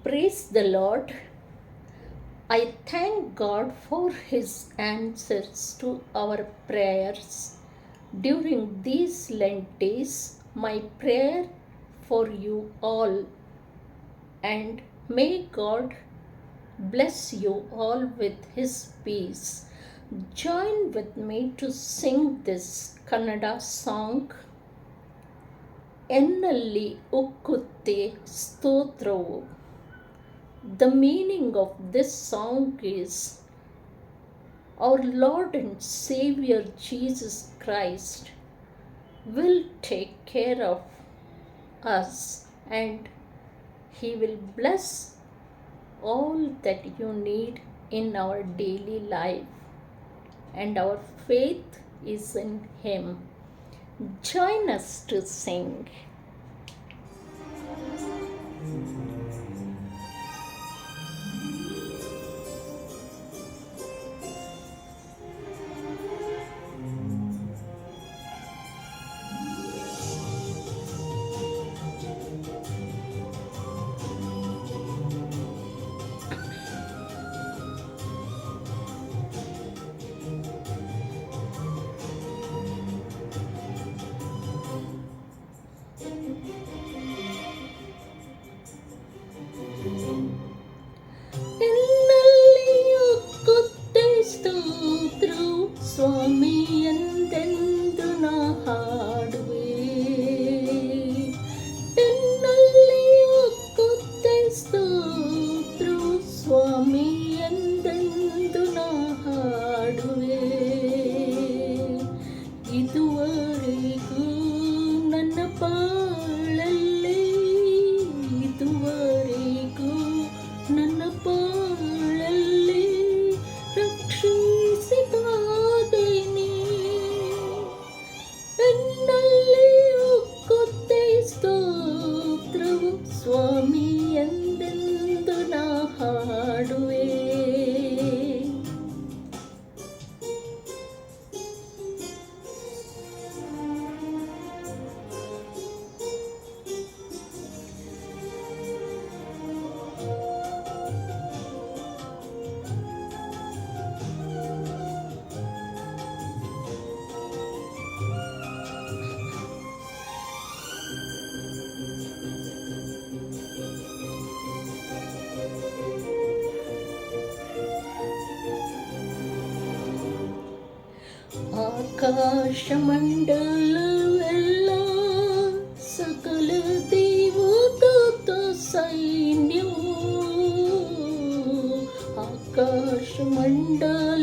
Praise the Lord. I thank God for His answers to our prayers. During these Lent days, my prayer for you all, and may God bless you all with His peace. Join with me to sing this Kannada song. Ennalli ukkutte stotravu. The meaning of this song is our Lord and Savior Jesus Christ will take care of us and He will bless all that you need in our daily life, and our faith is in Him. Join us to sing. ಸ್ವಾಮಿ ಎಂದೆಂದು ನಾ ಹಾಡುವೆ, ಎನ್ನಲ್ಲಿ ಒಕ್ಕುತ್ತೆ ಸ್ತೋತ್ರ ಸ್ವಾಮಿ ಎಂದೆಂದು ನಾ ಹಾಡುವೆ. ಇದುವರೆಗೂ ನನ್ನ ಬಾಳಲ್ಲಿ, ಇದುವರೆಗೂ ನನ್ನ ಬಾಳಲ್ಲಿ ರಕ್ಷಿಸಿದಾದೆನಿ, ಎನ್ನಲ್ಲಿ ಒಕ್ಕುತ್ತೆ ಸ್ತೋತ್ರವು ಸ್ವಾಮಿ ಎಂದೆಂದು ನಾ ಹಾಡುವೆ. ಆಕಾಶಮಂಡಲವೆಲ್ಲ ಸಕಲ ದೇವದೂತ ಸೈನ್ಯವು, ಆಕಾಶಮಂಡಲ